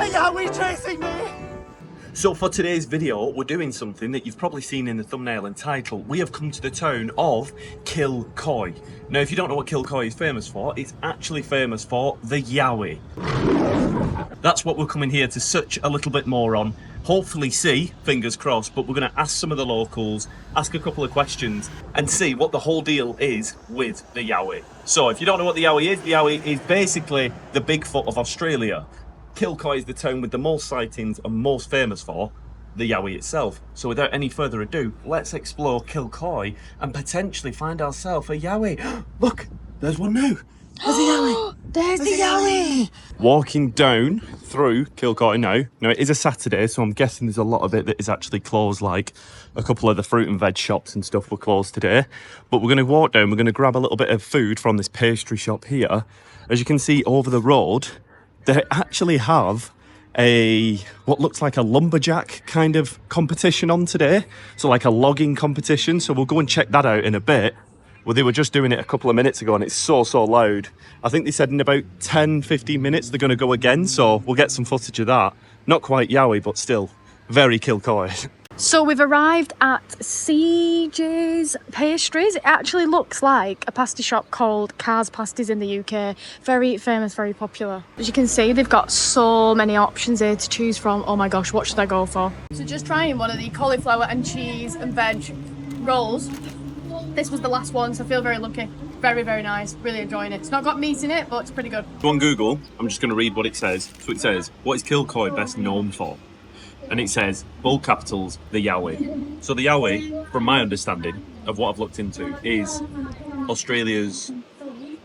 A Yowie chasing me! So for today's video, we're doing something that you've probably seen in the thumbnail and title. We have come to the town of Kilcoy. Now, if you don't know what Kilcoy is famous for, it's actually famous for the Yowie. That's what we're coming here to search a little bit more on. Hopefully see, fingers crossed, but we're going to ask some of the locals, ask a couple of questions, and see what the whole deal is with the Yowie. So if you don't know what the Yowie is basically the Bigfoot of Australia. Kilcoy is the town with the most sightings and most famous for the Yowie itself. So without any further ado, let's explore Kilcoy and potentially find ourselves a Yowie. Look, there's one now. There's a Yowie. There's the Yowie. Walking down through Kilcoy now. Now it is a Saturday, so I'm guessing there's a lot of it that is actually closed, like a couple of the fruit and veg shops and stuff were closed today. But we're going to walk down, we're going to grab a little bit of food from this pastry shop here. As you can see over the road, they actually have what looks like a lumberjack kind of competition on today. So like a logging competition. So we'll go and check that out in a bit. Well, they were just doing it a couple of minutes ago and it's so loud. I think they said in about 10-15 minutes they're going to go again. So we'll get some footage of that. Not quite Yowie, but still very Kilcoy. So we've arrived at CJ's Pastries. It actually looks like a pasty shop called Carr's Pasties in the UK. Very famous, very popular. As you can see, they've got so many options here to choose from. Oh my gosh, what should I go for? So just trying one of the cauliflower and cheese and veg rolls. This was the last one, so I feel very lucky. Very, very nice. Really enjoying it. It's not got meat in it, but it's pretty good. So on Google, I'm just going to read what it says. So it says, what is Kilcoy best known for? And it says, bold capitals, the Yowie. So the Yowie, from my understanding of what I've looked into, is Australia's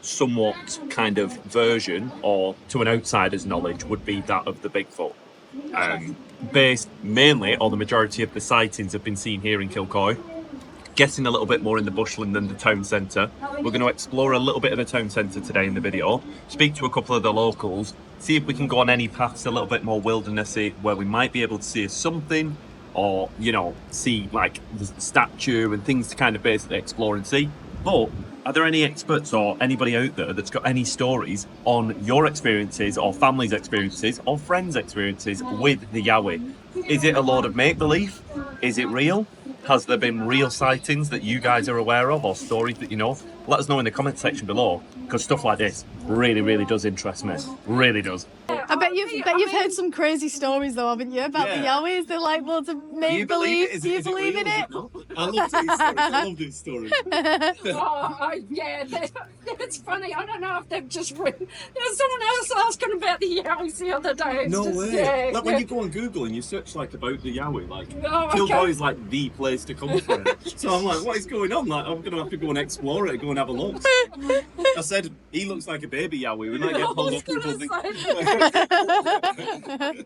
somewhat kind of version, or to an outsider's knowledge, would be that of the Bigfoot. Based mainly, or the majority of the sightings have been seen here in Kilcoy. Getting a little bit more in the bushland than the town centre. We're going to explore a little bit of the town centre today in the video, speak to a couple of the locals, see if we can go on any paths a little bit more wildernessy where we might be able to see something, or, you know, see like the statue and things to kind of basically explore and see. But are there any experts or anybody out there that's got any stories on your experiences or family's experiences or friends' experiences with the Yowie? Is it a load of make-believe? Is it real? Has there been real sightings that you guys are aware of or stories that you know? Let us know in the comment section below, because stuff like this really, really does interest me. Really does. I bet you've heard some crazy stories though, haven't you? About the Yowies. They're like loads of make-believe. Do you believe in it? I love these stories. I love these stories. Yeah, it's funny. I don't know if they've just written. There's someone else asking about the Yowies the other day. No way. Like when you go on Google and you search like about the Yowie, like Kilcoy is like the place to come for it. So I'm like, what is going on? Like I'm gonna have to go and explore it, go and have a look. I said he looks like a baby Yowie. We might get pulled up people think. Look at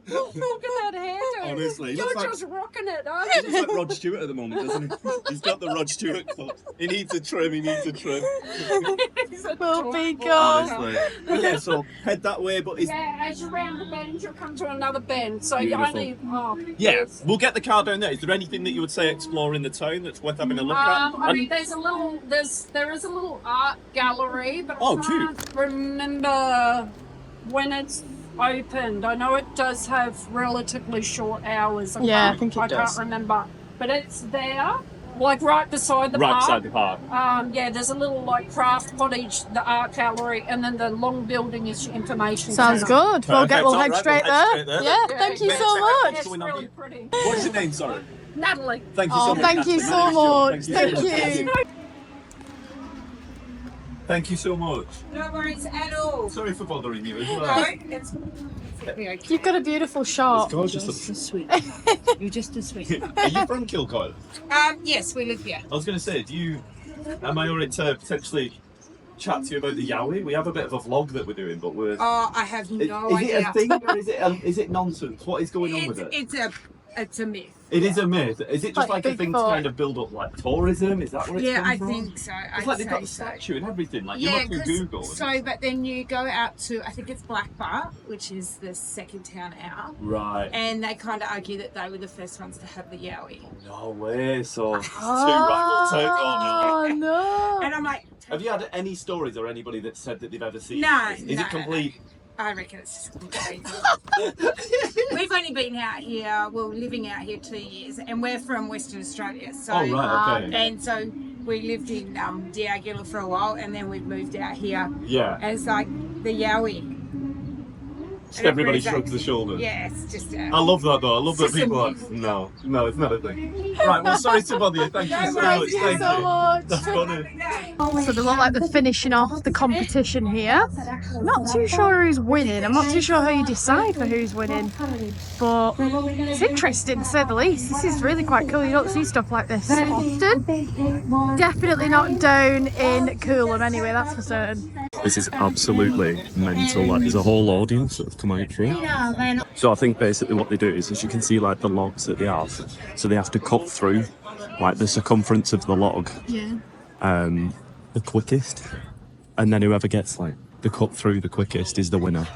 that hairdo. Honestly, You're like, just rocking it, aren't he you? looks like Rod Stewart at the moment, doesn't he? He's got the Rod Stewart cut. He needs a trim. Will be gone. Honestly. But yeah, so head that way, but it's... Yeah, as you're round the bend, you'll come to another bend. So Beautiful. you only... Yeah, we'll get the car down there. Is there anything that you would say explore in the town that's worth having a look at? I mean, there is a little art gallery, but I can't remember when it's opened. I know it does have relatively short hours. I think it does. I can't remember, but it's there, like right beside the park. Right beside the park. Yeah, there's a little like craft cottage, the art gallery, and then the long building is your information Sounds centre. good. We'll head straight there. there. Yeah, thank you so much. It's really pretty. What's your name, sorry? Natalie. Thank you so much. Thank you so much. Thank you. Thank you so much. No worries at all. Sorry for bothering you as well. No, it's You've got a beautiful shop. It's gorgeous. Just as sweet. You're just as sweet. Are you from Kilcoy? Yes, we live here. I was going to say, am I alright to potentially chat to you about the Yowie? We have a bit of a vlog that we're doing, but we're... I have no is idea. it a thing or is it nonsense? What is going on with it? It's a myth. It is a myth. Is it just like a thing to Bigfoot. kind of build up like tourism? Is that where it's come I from? think so. It's like they've got the statue and everything. Like you look through Google. But then you go out to, I think it's Blackbar, which is the second town out. Right. And they kind of argue that they were the first ones to have the Yowie. No way. So two rivals take on. Oh no. And I'm like, Have you had any stories or anybody that said that they've ever seen No, this? Is no, it complete I reckon it's just We've only been out here, living out here 2 years, and we're from Western Australia. So, Oh, right, okay. And so we lived in Diagilla for a while, and then we've moved out here. Yeah. And it's like the Yowie. Just everybody shrugs the shoulders. Yeah, it's just. I love that though. I love that people are like, no, it's not a thing. Right, well, sorry to bother you. Thank you so much. Thank you. That's funny. So they look like they're finishing off the competition here. I'm not too sure who's winning. I'm not too sure how you decide for who's winning. But it's interesting to say the least. This is really quite cool. You don't see stuff like this often. Definitely not down in Coolum anyway, that's for certain. This is absolutely mental. Like, there's a whole audience that have come out for it. So I think basically what they do is, as you can see, like the logs that they have, so they have to cut through like the circumference of the log, the quickest, and then whoever gets like the cut through the quickest is the winner.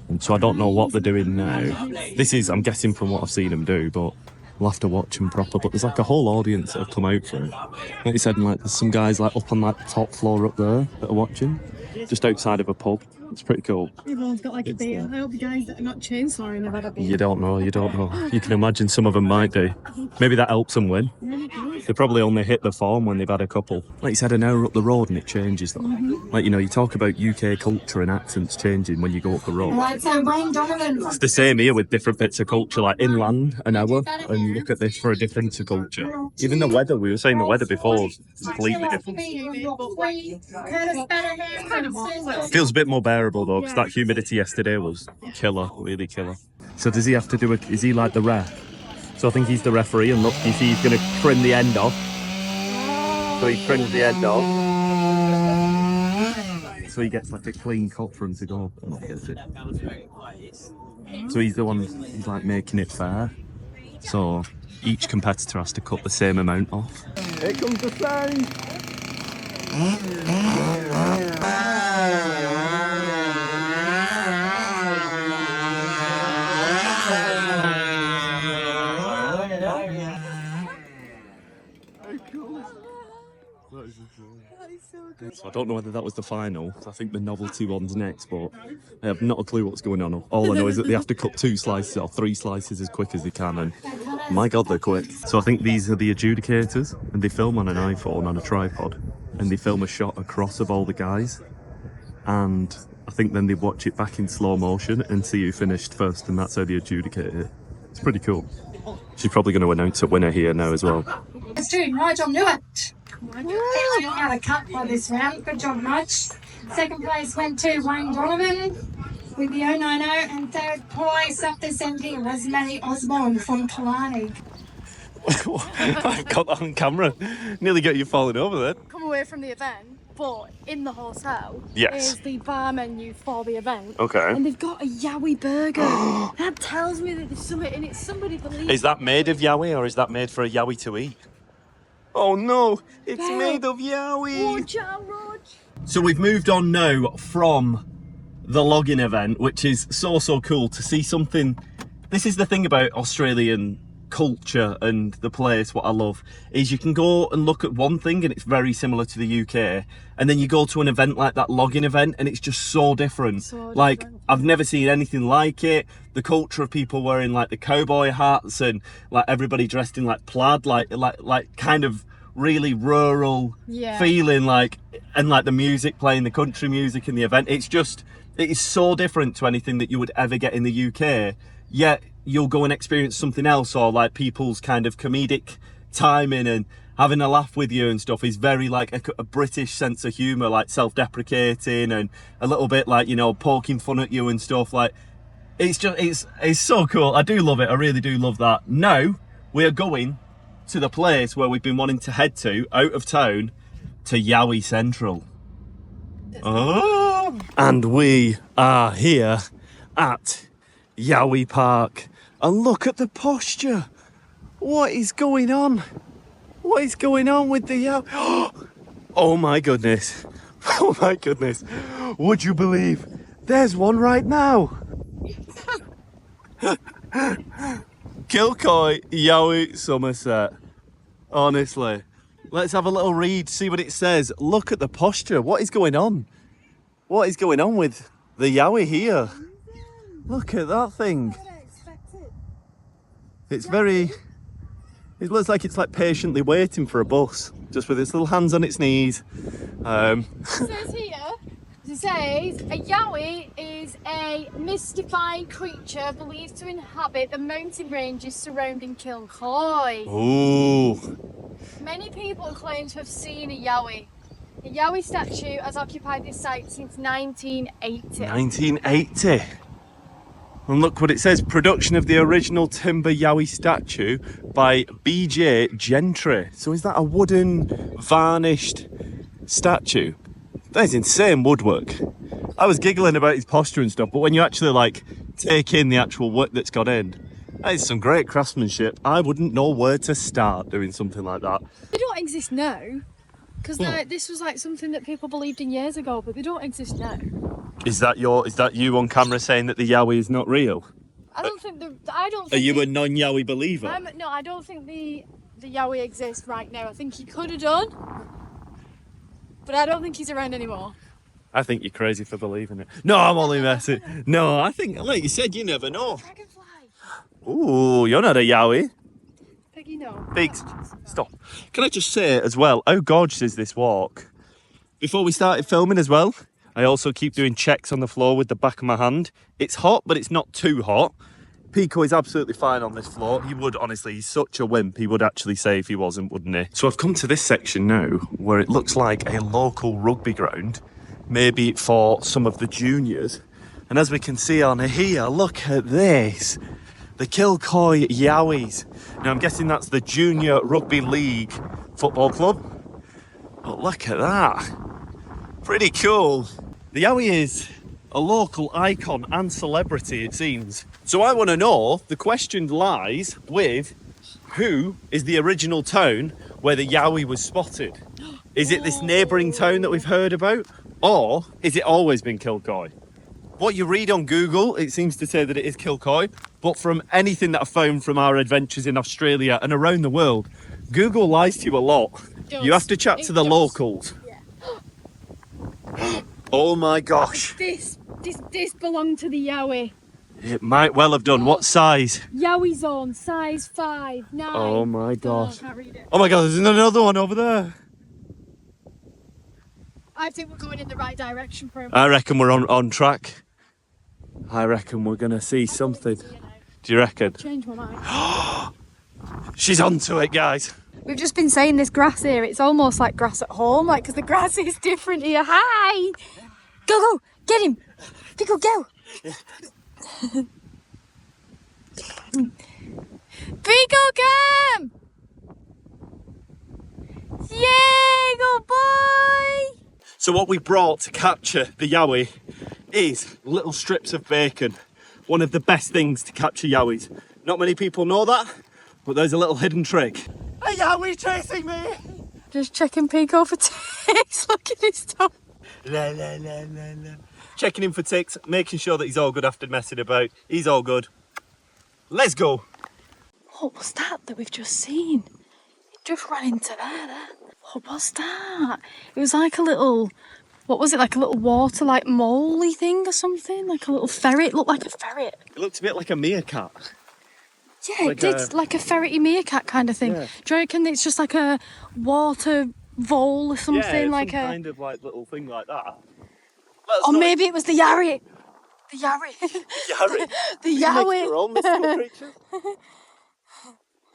And so I don't know what they're doing now. This is, I'm guessing from what I've seen them do, but we'll have to watch them proper. But there's like a whole audience that have come out for it. Like you said, like there's some guys like up on like the top floor up there that are watching, just outside of a pub. It's pretty cool. Everyone's got like a beer. I hope the guys that are not chainsawing have had a beer. You don't know. You can imagine some of them might do. Maybe that helps them win. They probably only hit the form when they've had a couple. Like you said, an hour up the road and it changes though. Like, you know, you talk about UK culture and accents changing when you go up the road. It's the same here with different bits of culture, like inland an hour, and look at this for a difference of culture. Even the weather, we were saying the weather before, is completely different. Feels a bit more bearable though, because that humidity yesterday was killer, really killer. So does he have to do it? Is he like the ref? So I think he's the referee, and look, you see he's going to trim the end off. So he trims the end off. So he gets like a clean cut for him to go. So he's the one, he's like making it fair. So each competitor has to cut the same amount off. Here comes the sound! So I don't know whether that was the final. I think the novelty one's next, but I have not a clue what's going on. All I know is that they have to cut 2 slices or 3 slices as quick as they can, and my God, they're quick. So I think these are the adjudicators, and they film on an iPhone on a tripod, and they film a shot across of all the guys, and I think then they watch it back in slow motion and see who finished first, and that's how they adjudicate it. It's pretty cool. She's probably going to announce a winner here now as well. It's doing Nigel knew it. He got a cut by this round. Good job, Nigel. Second place went to Wayne Donovan with the 090, and third place up this ending was Manny Osborne from Killarney. I've got that on camera. Nearly got you falling over there. Come away from the event, but in the hotel Yes. is the bar menu for the event. Okay. And they've got a Yowie burger. That tells me that there's something in it. Somebody believes. Is that made of Yowie, or is that made for a Yowie to eat? Oh no, it's made of Yowie. Watch out, Rog. So we've moved on now from the logging event, which is so cool to see something. This is the thing about Australian culture and the place. What I love is you can go and look at one thing and it's very similar to the UK, and then you go to an event like that logging event and it's just so different. Like, I've never seen anything like it. The culture of people wearing like the cowboy hats and like everybody dressed in like plaid, like kind of really rural feeling, like, and like the music playing, the country music in the event. It is so different to anything that you would ever get in the UK, yet you'll go and experience something else, or like people's kind of comedic timing and having a laugh with you and stuff is very like a British sense of humour, like self-deprecating and a little bit like, you know, poking fun at you and stuff. Like, it's so cool. I do love it. I really do love that. Now we are going to the place where we've been wanting to head to, out of town, to Yowie Central. Oh. And we are here at Yowie Park, and look at the posture. What is going on? What is going on with the Yowie? Oh my goodness. Oh my goodness. Would you believe there's one right now? Kilcoy, Yowie, Somerset. Honestly. Let's have a little read, see what it says. Look at the posture. What is going on? What is going on with the Yowie here. Look at that thing. It's very... It looks like it's like patiently waiting for a bus, just with its little hands on its knees. It says here, it says, a Yowie is a mystified creature believed to inhabit the mountain ranges surrounding Kilcoy. Ooh. Many people claim to have seen a Yowie. A Yowie statue has occupied this site since 1980. 1980. And look what it says, production of the original timber Yowie statue by B.J. Gentry. So is that a wooden, varnished statue? That is insane woodwork. I was giggling about his posture and stuff, but when you actually like take in the actual work that's gone in, that is some great craftsmanship. I wouldn't know where to start doing something like that. They don't exist now, because this was like something that people believed in years ago, but they don't exist now. Is that you on camera saying that the Yowie is not real? I don't think Are you a non-Yowie believer? No, I don't think the Yowie exists right now. I think he could have done, but I don't think he's around anymore. I think you're crazy for believing it. No, I'm only messing. No, I think, like you said, you never know. Dragonfly. Ooh, you're not a Yowie. Peggy, no. Biggs, stop. Can I just say as well, how gorgeous is this walk? Before we started filming as well, I also keep doing checks on the floor with the back of my hand. It's hot, but it's not too hot. Picco is absolutely fine on this floor. He would, honestly, he's such a wimp. He would actually say if he wasn't, wouldn't he? So I've come to this section now where it looks like a local rugby ground, maybe for some of the juniors. And as we can see on here, look at this. The Kilcoy Yowies. Now I'm guessing that's the Junior Rugby League Football Club. But look at that. Pretty cool. The Yowie is a local icon and celebrity, it seems. So I want to know, the question lies with who is the original town where the Yowie was spotted? Is it this neighbouring town that we've heard about? Or is it always been Kilcoy? What you read on Google, it seems to say that it is Kilcoy, but from anything that I found from our adventures in Australia and around the world, Google lies to you a lot. You have to chat to the locals. Oh my gosh. This belonged to the Yowie. It might well have done. What size? Yowie zone, size 5, 9. Oh my gosh. I can't read it. Oh my god, there's another one over there. I think we're going in the right direction for him. I reckon we're on track. I reckon we're going to see something. Do you reckon? Change my mind. She's onto it, guys. We've just been saying this grass here, it's almost like grass at home, like, because the grass is different here. Hi! Go, get him! Picco, go! Picco, come! Yay, good boy! So what we brought to capture the Yowie is little strips of bacon. One of the best things to capture Yowies. Not many people know that, but there's a little hidden trick. A Yowie chasing me! Just checking Picco for ticks. Look at his top. Checking him for ticks, making sure that he's all good after messing about. He's all good. Let's go. What was that we've just seen? It just ran into there. What was that? It was like a little, what was it, like a little water, like moley thing or something? Like a little ferret, it looked like a ferret. It looked a bit like a meerkat. Yeah, like it did, like a ferrety meerkat kind of thing. Yeah. Do you reckon it's just like a water vole or something? Yeah, like some a kind of like little thing like that. or maybe it was the Yowie. The Yowie. Yowie. The You make Yowie. your own mystical creatures.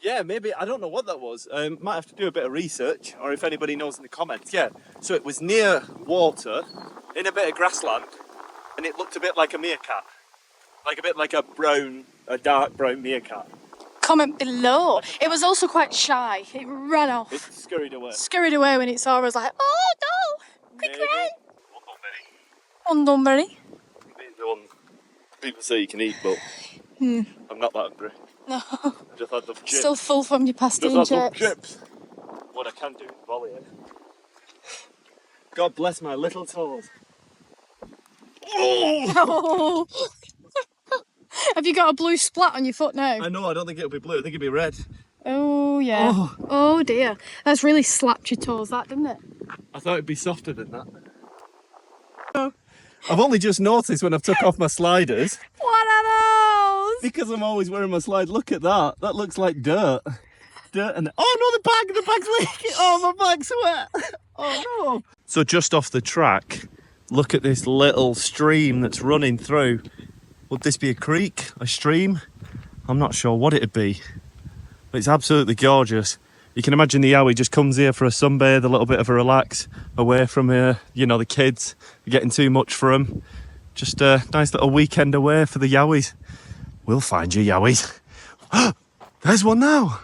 Yeah, maybe, I don't know what that was. Might have to do a bit of research, or if anybody knows in the comments. Yeah, so it was near water, in a bit of grassland, and it looked a bit like a meerkat. Like a bit like a dark brown meerkat. Comment below. It was also quite shy. It ran off. It scurried away. Scurried away when it saw us, like, oh no! Quick Maybe. run! Well, not Undumberry. very. The one people say you can eat, but I'm not that hungry. No. I just had the chips. Still full from your pasty and Just had the chips. chips. What I can do is volley it. God bless my little toes. Oh. Have you got a blue splat on your foot now? I know, I don't think it'll be blue, I think it'll be red. Oh yeah. Oh dear. That's really slapped your toes, that, didn't it? I thought it'd be softer than that. I've only just noticed when I've took off my sliders. What are those? Because I'm always wearing my slide. Look at that. That looks like dirt. Dirt and... Oh, no, the bag's leaking. Oh, my bag's wet. Oh, no. So just off the track, look at this little stream that's running through. Would this be a creek? A stream? I'm not sure what it'd be. But it's absolutely gorgeous. You can imagine the Yowie just comes here for a sunbathe, a little bit of a relax, away from the kids, getting too much for them. Just a nice little weekend away for the Yowies. We'll find you, Yowies. There's one now.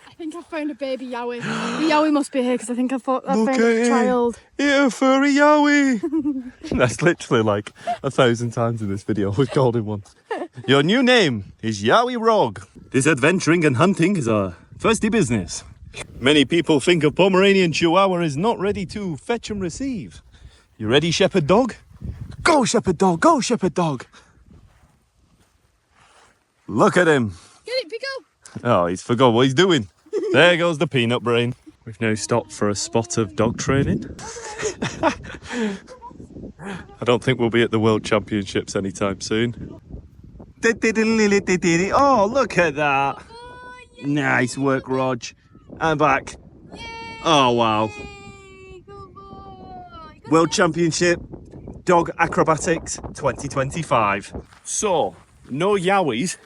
I think I found a baby Yowie. The Yowie must be here because I think I found a child. Yeah, furry Yowie. That's literally like 1,000 times in this video. We've called him once. Your new name is Yowie Rog. This adventuring and hunting is our firsty business. Many people think a Pomeranian Chihuahua is not ready to fetch and receive. You ready, shepherd dog? Go, shepherd dog, go, shepherd dog. Look at him. Get it, Picco. Oh, he's forgot what he's doing. There goes the peanut brain. We've now stopped for a spot of dog training. I don't think we'll be at the World Championships anytime soon. Oh, look at that. Nice work, Rog. I'm back. Oh, wow. World Championship Dog Acrobatics 2025. So, no Yowies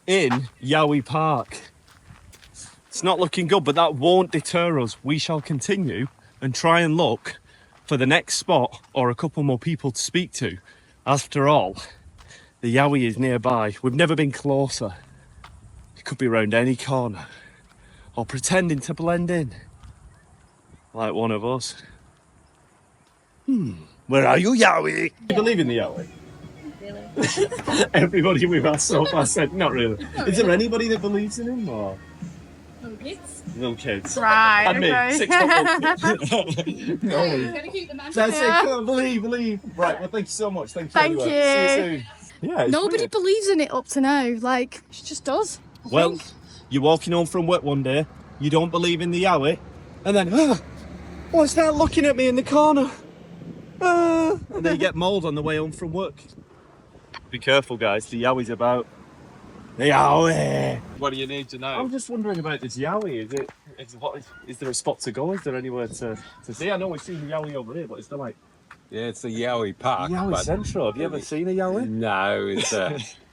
in Yowie Park. It's not looking good, but that won't deter us. We shall continue and try and look for the next spot or a couple more people to speak to. After all, the Yowie is nearby. We've never been closer. It could be around any corner or pretending to blend in like one of us. Where are you, Yowie? You believe in the Yowie? Really? Everybody we've asked so far said not really. Is there anybody that believes in him or? Little kids. Little kids. Right, And me, okay. 6 foot kids. No. Gotta keep the magic. That's it, come on, believe. Right, well thank you so much. Thank you. Thank anyway. you. See you soon. Yeah, it's Nobody weird. believes in it up to now. Like, she just does. I Well, think. you're walking home from work one day, you don't believe in the Yowie, and then, what's that looking at me in the corner? And then you get mauled on the way home from work. Be careful, guys, the Yowie's about. The Yowie! What do you need to know? I'm just wondering about this Yowie. Is there a spot to go? Is there anywhere to see? I know we've seen the Yowie over here, but is there like Yeah, it's the Yowie Park. Yowie but Central? Have you ever seen a Yowie? No,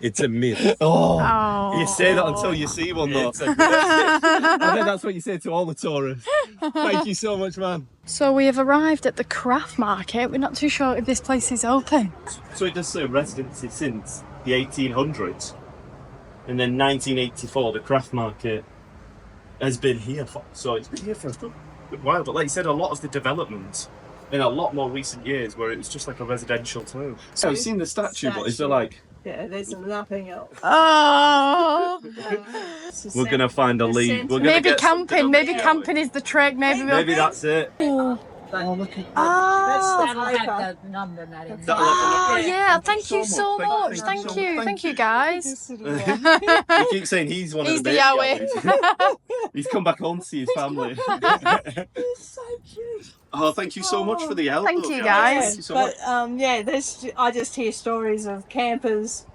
it's a myth. Oh, you say that until you see one, though. It's a myth. I think that's what you say to all the tourists. Thank you so much, man. So we have arrived at the craft market. We're not too sure if this place is open. So it does say residency since the 1800s, and then 1984 the craft market has been here for. So it's been here for a good while. But like you said, a lot of the development in a lot more recent years where it was just like a residential town. So I've seen the statue, but is there like? Yeah, there's nothing else. Oh, We're gonna find a lead. We're gonna maybe get something camping. on Maybe the camping is the trick. Maybe Maybe that's it. Oh, look at Oh, That'll have the number that is. oh Yeah. yeah. Thank you so so much. much. Thank you Thank so you. much. Thank you, guys. You keep saying he's one He's of the the baby Yowie. Yowies. He's come back home to see his family. It's so cute. Oh, thank you so much for the help. Thank though, you, guys. guys. Thank you so much. But I just hear stories of campers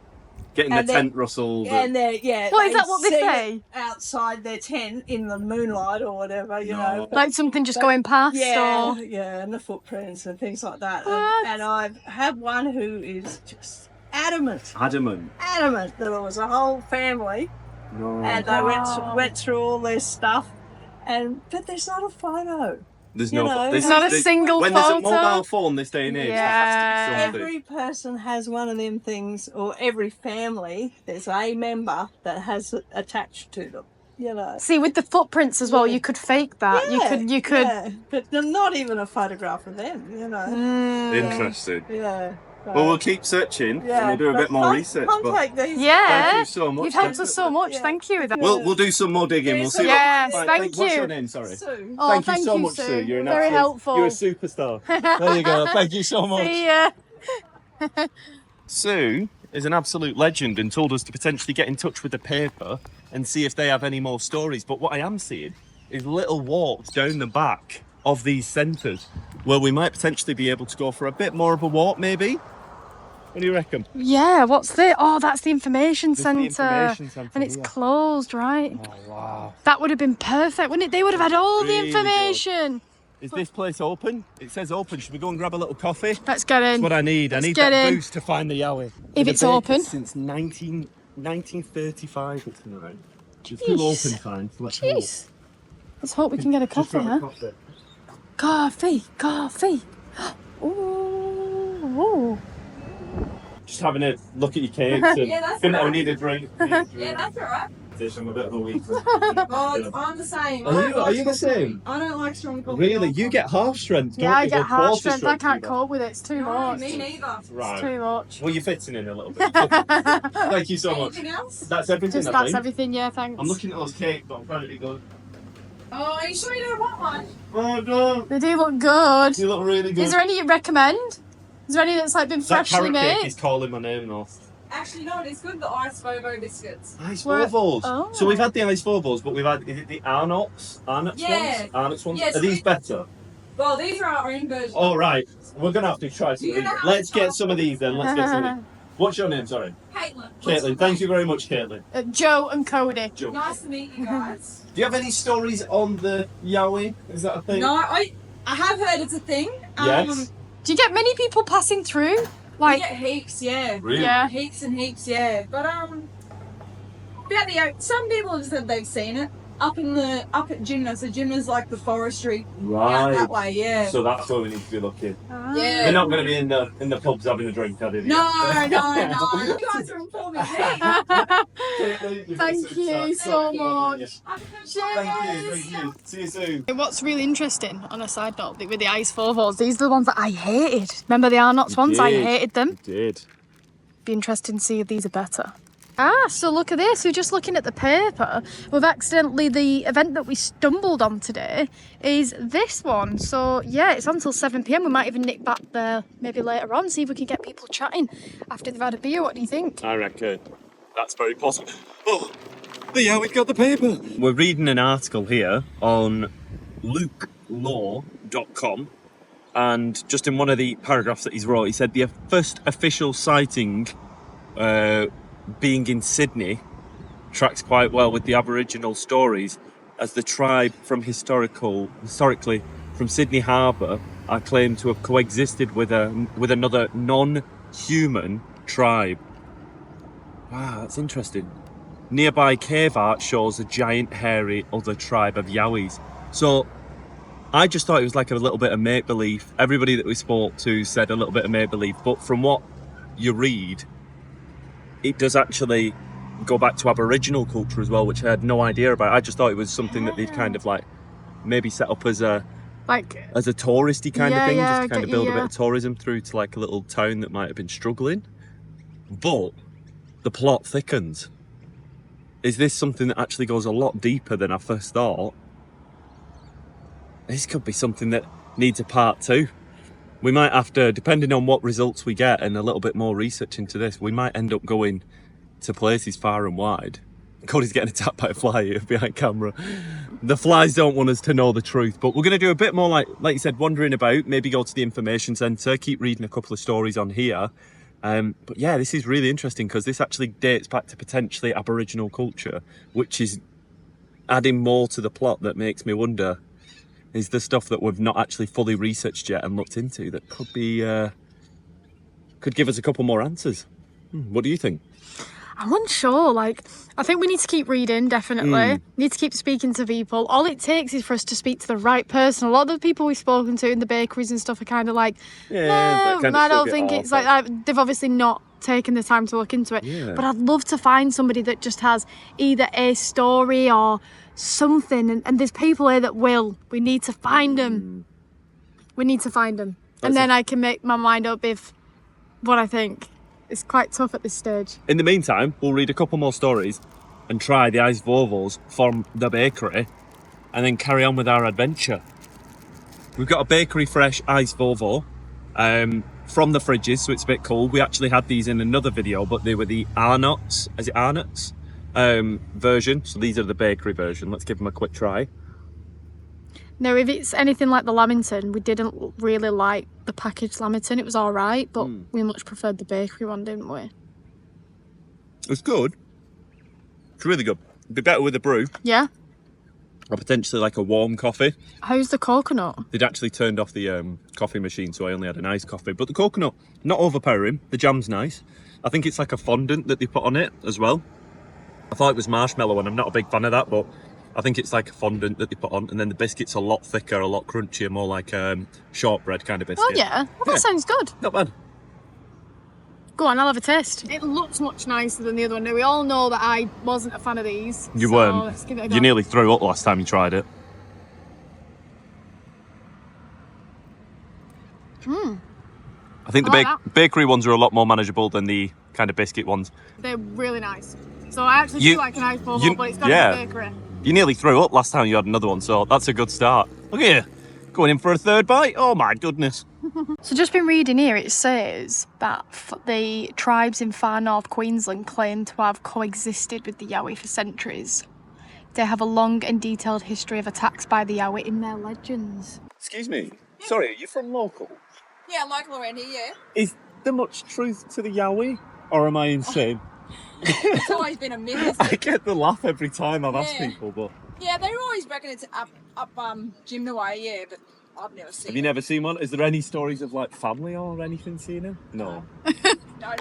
Getting the and then- tent rustled. and they're What is that? What they see say? it outside their tent in the moonlight or whatever, you know. Like something just going past. Yeah, Or... yeah, and the footprints and things like that. What? And I've had one who is just adamant Adamant. that it was a whole family, No. and they went through all their stuff, but there's not a photo. There's you no. know, There's Not a single when there's a photo. mobile phone this day and age, there has to be something. Every person has one of them things, or every family, there's a member that has it attached to them, you know. See, with the footprints as well, Yeah. you could fake that. You could. Yeah, but not even a photograph of them, you know. Mm. Interesting. Yeah. Well, we'll keep searching and we'll do a bit more research. But Contact these. Yeah. thank you so much. You've helped us so much. Yeah. Thank you. We'll do some more digging. We'll see. Yes, Right, thank What's you. your name? Sorry. Sue. Oh, thank you so much, Sue. You're an Very absolute- helpful. You're a superstar. There you go. Thank you so much. See ya. Sue is an absolute legend and told us to potentially get in touch with the paper and see if they have any more stories. But what I am seeing is little walks down the back of these centres where we might potentially be able to go for a bit more of a walk, maybe. What do you reckon? Yeah, what's this? Oh, that's the information This is the centre. information centre And it's here. closed, right? Oh, wow. That would have been perfect, wouldn't it? They would have had all Really the information. Is this place open? It says open. Should we go and grab a little coffee? Let's get in. That's what I need. Let's I need get that in. boost to find the Yowie. If it's open. Since 1935, it's been around. It's still open time. So let's hope. Jeez. Let's hope we can get a Just coffee, grab a huh? coffee. Coffee. Ooh. Just having a look at your cakes and that's think I right. need a drink. Yeah, that's all right. I'm a bit of a weak. Oh, I'm the same. Are you the same? I don't like strong coffee. Really? You get half strength, don't Yeah, I you? get Or half quarter strength. I can't even. cope with it. It's too No, much. me neither. It's Right. too much. Well, you're fitting in a little bit. Thank you so much. Anything else? That's everything, Just I that's think. everything, yeah, thanks. I'm looking at those cakes, but I'm trying to be good. Oh, are you sure you don't want one? Oh, no. They do look good. You look really good. Is there any you recommend? Is there any that's like been That freshly carrot cake made? is calling my name though. Actually, no, it's good. The ice Vovo biscuits. Ice Where- Vovos. Oh. So we've had the Ice Vovos, but we've had, is it the Arnott's? Arnott's Yeah. ones? Arnott's ones? Yes, Are these we- better? Well, these are our own versions. Oh, right. We're going to have to try some of You're these. gonna have Let's to get try some of these then. Let's get some of these. What's your name, sorry? Caitlin. Caitlin. Thank you very much, Caitlin. Joe and Cody. Joe. Nice to meet you guys. Do you have any stories on the Yowie? Is that a thing? No, I have heard it's a thing. Yes. Do you get many people passing through? We Like, get heaps, yeah. Really? yeah. Heaps and heaps, yeah. But some people have said they've seen it up at Jimna. So Jimna's like the forestry out Right. that way, yeah. So that's where we need to be looking. Yeah. We're not going to be in the pubs having a drink, are they? No. You guys are informing me. Thank you so much. Thank you. See you soon. What's really interesting, on a side note, with the Ice Vovos, these are the ones that I hated. Remember the Arnott's ones? I did. hated them. Did. Be interesting to see if these are better. So look at this. We're just looking at the paper. We've accidentally, the event that we stumbled on today is this one. So yeah, it's until 7 p.m. We might even nick back there maybe later on, see if we can get people chatting after they've had a beer. What do you think? I reckon that's very possible. Oh, yeah, we've got the paper. We're reading an article here on lukelaw.com, and just in one of the paragraphs that he's wrote, he said the first official sighting being in Sydney tracks quite well with the Aboriginal stories, as the tribe from historically from Sydney Harbour are claimed to have coexisted with another non-human tribe. Wow, that's interesting. Nearby cave art shows a giant hairy other tribe of Yowies. So I just thought it was like a little bit of make-believe. Everybody that we spoke to said a little bit of make-believe, but from what you read, it does actually go back to Aboriginal culture as well, which I had no idea about. I just thought it was something that they'd kind of like maybe set up as a touristy kind of thing, yeah, just I to kind get of build you, a bit yeah. of tourism through to like a little town that might have been struggling. But the plot thickens. Is this something that actually goes a lot deeper than I first thought? This could be something that needs a part 2. We might have to, depending on what results we get and a little bit more research into this, we might end up going to places far and wide. Cody's getting attacked by a fly here behind camera. The flies don't want us to know the truth, but we're going to do a bit more like you said, wandering about, maybe go to the information centre, keep reading a couple of stories on here. But yeah, this is really interesting because this actually dates back to potentially Aboriginal culture, which is adding more to the plot that makes me wonder, is the stuff that we've not actually fully researched yet and looked into that could be, could give us a couple more answers. What do you think? I'm unsure. Like, I think we need to keep reading, definitely. Need to keep speaking to people. All it takes is for us to speak to the right person. A lot of the people we've spoken to in the bakeries and stuff are kind of like, Yeah, no, kind of I don't shrug it think off, it's like that. They've obviously not taken the time to look into it. Yeah. But I'd love to find somebody that just has either a story or something. And there's people here that will. We need to find them. We need to find them. And then I can make my mind up if what I think. It's quite tough at this stage. In the meantime, we'll read a couple more stories and try the Ice Vovos from the bakery and then carry on with our adventure. We've got a bakery fresh Ice Vovo from the fridges, so it's a bit cool. We actually had these in another video, but they were the Arnott's, is it Arnott's version? So these are the bakery version. Let's give them a quick try. Now, if it's anything like the Lamington, we didn't really like the packaged Lamington. It was all right, but we much preferred the bakery one, didn't we? It's good. It's really good. It'd be better with a brew. Yeah. Or potentially like a warm coffee. How's the coconut? They'd actually turned off the coffee machine, so I only had an iced coffee. But the coconut, not overpowering. The jam's nice. I think it's like a fondant that they put on it as well. I thought it was marshmallow, and I'm not a big fan of that, but I think it's like a fondant that they put on. And then the biscuit's a lot thicker, a lot crunchier, more like shortbread kind of biscuit. Oh, yeah. Well, that sounds good. Not bad. Go on, I'll have a taste. It looks much nicer than the other one. Now, we all know that I wasn't a fan of these. You so weren't. Let's give it a go. You nearly threw up last time you tried it. I think the bakery ones are a lot more manageable than the kind of biscuit ones. They're really nice. So I actually do like an ice bowl, but it's got to be bakery. You nearly threw up last time you had another one, so that's a good start. Look at you, going in for a third bite? Oh my goodness. So just been reading here, it says that the tribes in far north Queensland claim to have coexisted with the Yowie for centuries. They have a long and detailed history of attacks by the Yowie in their legends. Excuse me, sorry, are you from local? Yeah, local around here, yeah. Is there much truth to the Yowie, or am I insane? It's always been a myth. I get the laugh every time I've asked people, but... Yeah, they always reckon it's up Jim the way, yeah, but I've never seen Have you never seen one? Is there any stories of like family or anything seeing him? No. No,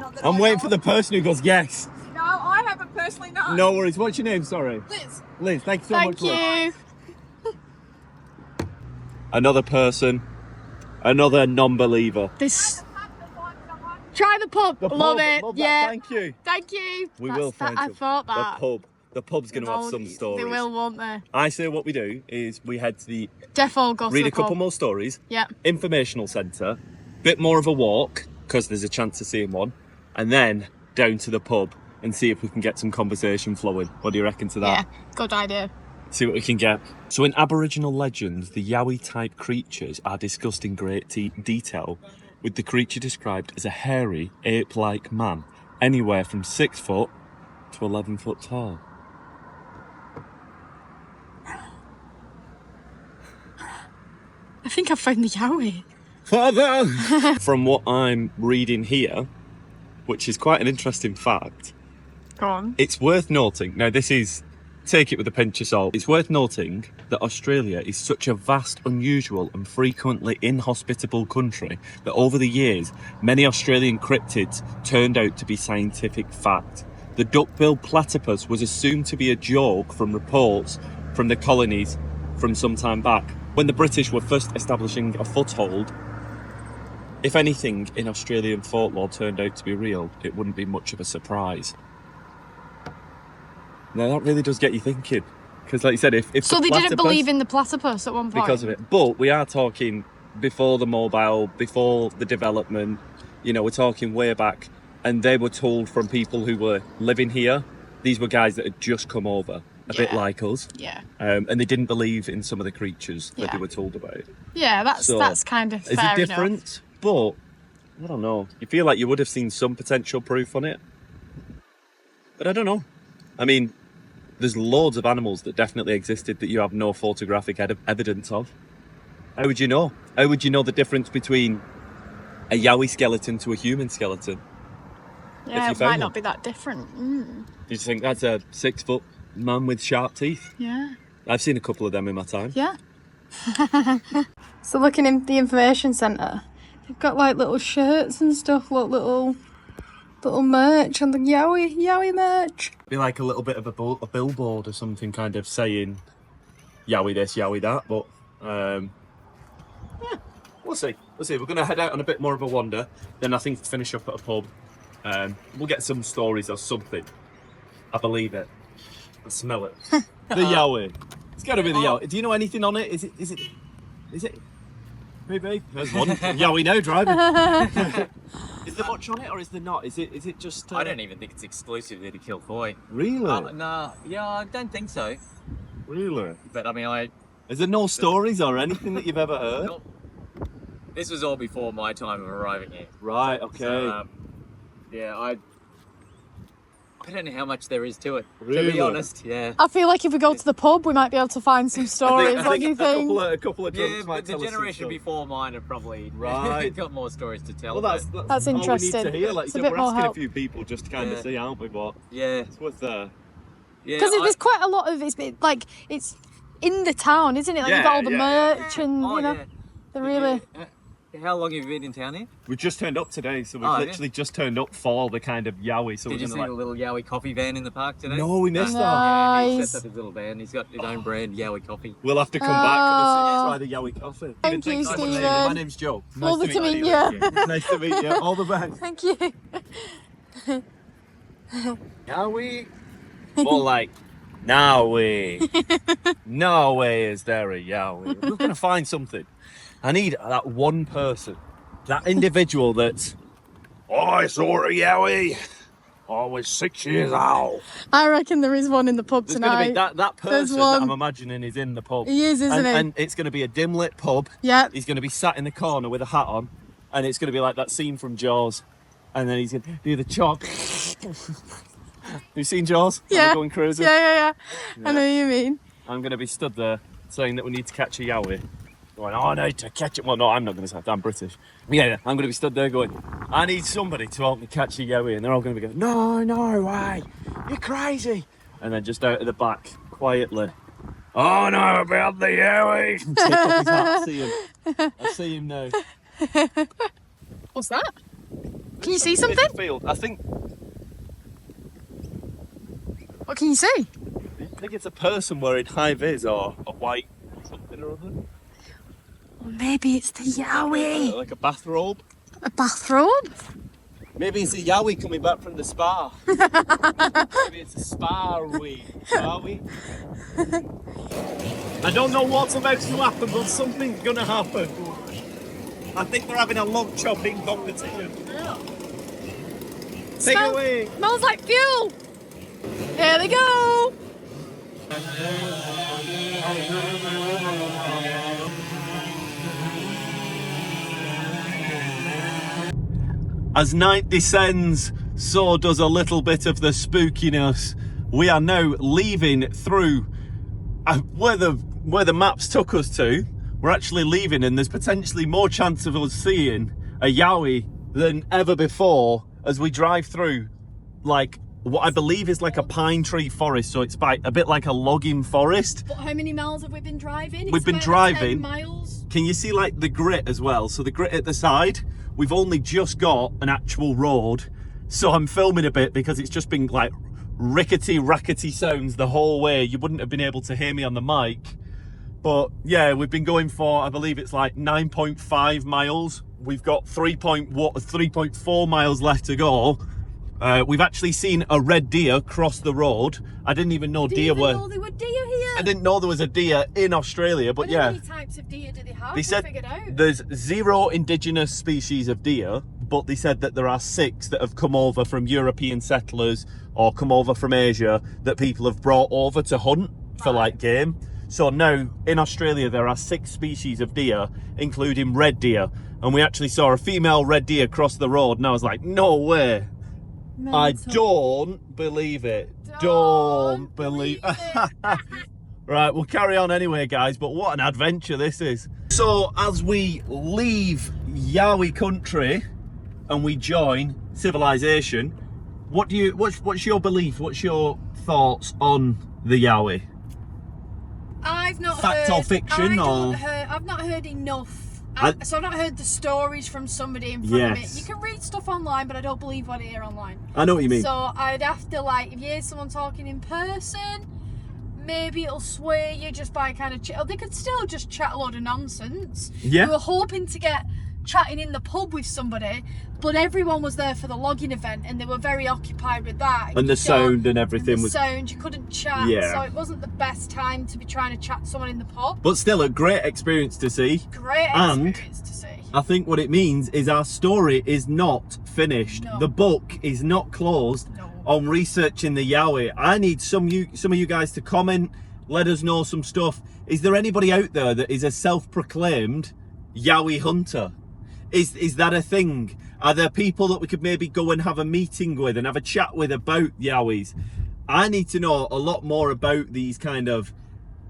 not that I'm I waiting know for the person who goes, yes. of. No, I haven't personally, no. No worries. What's your name? Sorry. Liz. Liz, thank you so Thank much, Liz. you. Another person. Another non-believer. This. Try the pub. The pub, Love it. love that, Yeah. Thank you. Thank you. We will find I you. thought that. The pub. The pub's going to have No, some stories. They will, won't they? I say what we do is we head to the... Defo go to read the a couple pub. more stories. Yeah. Informational centre. Bit more of a walk, because there's a chance of seeing one. And then down to the pub and see if we can get some conversation flowing. What do you reckon to that? Yeah, good idea. See what we can get. So in Aboriginal legends, the Yowie-type creatures are discussed in great detail, with the creature described as a hairy, ape-like man, anywhere from 6 foot to 11 foot tall. I think I found the Yowie. Father! From what I'm reading here, which is quite an interesting fact, Go on. it's worth noting, now this is, take it with a pinch of salt, it's worth noting that Australia is such a vast, unusual and frequently inhospitable country that over the years, many Australian cryptids turned out to be scientific fact. The duck-billed platypus was assumed to be a joke from reports from the colonies from some time back. When the British were first establishing a foothold, if anything in Australian folklore turned out to be real, it wouldn't be much of a surprise. Now that really does get you thinking, because like you said, if So the they didn't platypus- believe in the platypus at one point? because of it, but we are talking before the mobile, before the development, you know, we're talking way back, and they were told from people who were living here, these were guys that had just come over, a bit Yeah. like us, Yeah. and they didn't believe in some of the creatures that Yeah. they were told about. Yeah, that's So, kind of Is fair it different? enough. But I don't know. You feel like you would have seen some potential proof on it, but I don't know. I mean, there's loads of animals that definitely existed that you have no photographic evidence of. How would you know? How would you know the difference between a Yowie skeleton to a human skeleton? Yeah, you it found might not one. be that different. Mm. Do you think that's a 6 foot man with sharp teeth? Yeah. I've seen a couple of them in my time. Yeah. So looking in the information centre, they've got like little shirts and stuff, little merch on the Yowie merch. Be like a little bit of a billboard or something, kind of saying Yowie this, Yowie that, but yeah, we'll see. We're going to head out on a bit more of a wander, then I think finish up at a pub. We'll get some stories or something. I believe it. I smell it. The Yowie. It's got to be the Yowie. Do you know anything on it? Is it? Maybe. There's one. Yowie now driving. Is there much on it or is there not? Is it just... I don't even think it's exclusively to Kilcoy. Really? No, yeah, I don't think so. Really? But I mean, Is there no stories or anything that you've ever heard? this was all before my time of arriving here. Right, okay. So, yeah, I don't know how much there is to it. To Really? be honest, yeah. I feel like if we go to the pub, we might be able to find some stories. What do you a think? couple of drunks Yeah, might but the tell us some generation stuff. before mine have probably Right. got more stories to tell. Well, That's all interesting. we need to hear. Like, It's a so bit we're more asking help. a few people just to kind of Yeah. see, aren't we? But yeah, it's worth yeah. Because there's quite a lot of it's in the town, isn't it? Like you've got all the merch and Oh, you know yeah. they're really. How long have you been in town here? We just turned up today, so we've Oh, literally just turned up for the kind of Yowie. So Did you we're see gonna the little Yowie coffee van in the park today? No, we missed that. Yeah, he Nice. sets up his little van. He's got his own brand, Yowie Coffee. We'll have to come back and Oh. try the Yowie coffee. Thank you, so much, Stephen. My name's Joe. Lovely to meet you. Nice to meet you. All the best. Thank you. Yowie? More like, no way. No way is there a Yowie. We're going to find something. I need that one person, that individual that's, I saw a Yowie. I was 6 years old. I reckon there is one in the pub There's going to be tonight. that There's person one. that I'm imagining is in the pub. He is, isn't he? And it's going to be a dim lit pub. Yeah. He's going to be sat in the corner with a hat on, and it's going to be like that scene from Jaws. And then he's going to do the chop. Have you seen Jaws? Yeah. Going crazy. Yeah. I know what you mean. I'm going to be stood there saying that we need to catch a Yowie. Going, oh, I need to catch it. Well, no, I'm not going to say that. I'm British. Yeah, I'm going to be stood there going, I need somebody to help me catch a Yowie. And they're all going to be going, no way. You're crazy. And then just out of the back, quietly, oh, no, about the Yowie. Take off his hat. I see him. I see him now. What's that? Can you see In something? the field. I think What can you see? it's a person wearing high vis or a white something or other. Maybe it's the Yowie. Like a bathrobe. A bathrobe? Maybe it's a Yowie coming back from the spa. Maybe it's a spa-wee. Spa-wee. I don't know what's about to happen, but something's going to happen. I think they're having a log chopping competition. Take it away. Smells like fuel. Here they go. As night descends, so does a little bit of the spookiness. We are now leaving through where the maps took us to. We're actually leaving, and there's potentially more chance of us seeing a Yowie than ever before as we drive through, like, what I believe is like a pine tree forest, so it's a bit like a logging forest. But how many miles have we been driving? We've been driving. 10 miles. Can you see like the grit as well? So the grit at the side, we've only just got an actual road. So I'm filming a bit because it's just been like rackety sounds the whole way. You wouldn't have been able to hear me on the mic. But yeah, we've been going for, I believe it's like 9.5 miles. We've got 3.4 miles left to go. We've actually seen a red deer cross the road. I didn't even know deer were. know there were deer here. I didn't know there was a deer in Australia, but yeah. How many types of deer do they have? They said figured out. there's 0 indigenous species of deer, but they said that there are 6 that have come over from European settlers or come over from Asia that people have brought over to hunt for like game. So now in Australia there are 6 species of deer, including red deer. And we actually saw a female red deer cross the road, and I was like, no way. I don't believe it. Don't believe it. Right, we'll carry on anyway, guys, but what an adventure this is. So as we leave Yowie country and we join civilization, what's your belief? What's your thoughts on the Yowie? I've not Fact heard, or fiction, or I've not heard enough. So I've not heard the stories from somebody in front of me. You can read stuff online, but I don't believe what I hear online. I know what you mean. So I'd have to, like, if you hear someone talking in person, maybe it'll sway you just by kind of they could still just chat a load of nonsense. Yeah. We were hoping to get chatting in the pub with somebody, but everyone was there for the logging event and they were very occupied with that. And the sound and everything the was... sound, you couldn't chat, Yeah. so it wasn't the best time to be trying to chat to someone in the pub. But still a great experience to see. Great experience to see. I think what it means is our story is not finished. No. The book is not closed on researching the Yowie. I need some of you guys to comment, let us know some stuff. Is there anybody out there that is a self-proclaimed Yowie hunter? Is that a thing? Are there people that we could maybe go and have a meeting with and have a chat with about Yowies? I need to know a lot more about these kind of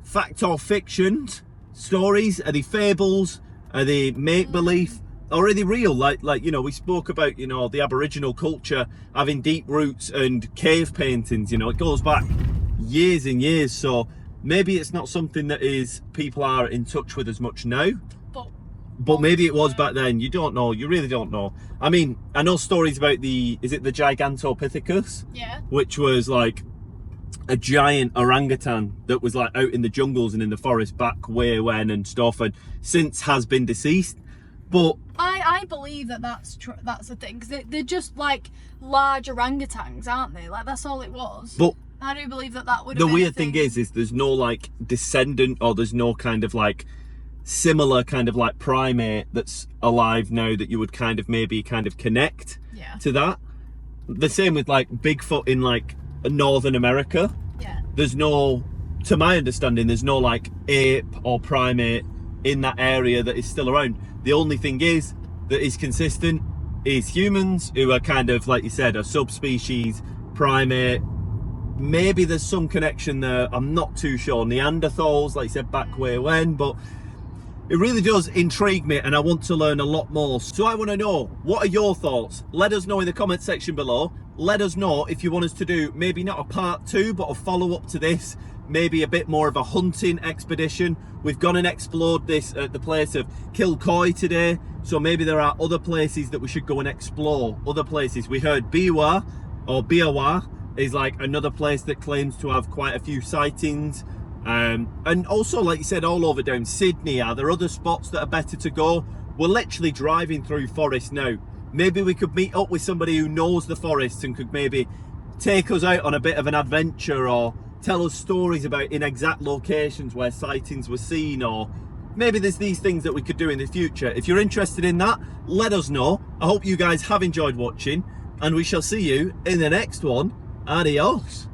fact or fiction stories. Are they fables? Are they make-believe? Or are they real? Like, you know, we spoke about, you know, the Aboriginal culture having deep roots and cave paintings, you know, it goes back years and years. So maybe it's not something that people are in touch with as much now. But maybe it was back then. You don't know. You really don't know. I mean, I know stories about is it the Gigantopithecus? Yeah. Which was like a giant orangutan that was like out in the jungles and in the forest back way when and stuff, and since has been deceased. But I believe that's a thing, because they're just like large orangutans, aren't they? Like, that's all it was. But I do believe that would have the been weird thing is there's no like descendant, or there's no kind of like similar kind of like primate that's alive now that you would kind of maybe connect to that. The same with like Bigfoot in like Northern America. Yeah. There's no, to my understanding, there's no like ape or primate in that area that is still around. The only thing is that is consistent is humans, who are kind of, like you said, a subspecies primate. Maybe there's some connection there, I'm not too sure. Neanderthals, like you said, back way when, but it really does intrigue me and I want to learn a lot more. So I want to know, what are your thoughts? Let us know in the comment section below. Let us know if you want us to do maybe not a part 2, but a follow-up to this. Maybe a bit more of a hunting expedition. We've gone and explored this at the place of Kilcoy today. So maybe there are other places that we should go and explore. Other places. We heard Biwa or Biawa is like another place that claims to have quite a few sightings. And also, like you said, all over down Sydney, are there other spots that are better to go? We're literally driving through forest now. Maybe we could meet up with somebody who knows the forest and could maybe take us out on a bit of an adventure, or tell us stories about inexact locations where sightings were seen, or maybe there's these things that we could do in the future. If you're interested in that, let us know. I hope you guys have enjoyed watching, and we shall see you in the next one. Adios.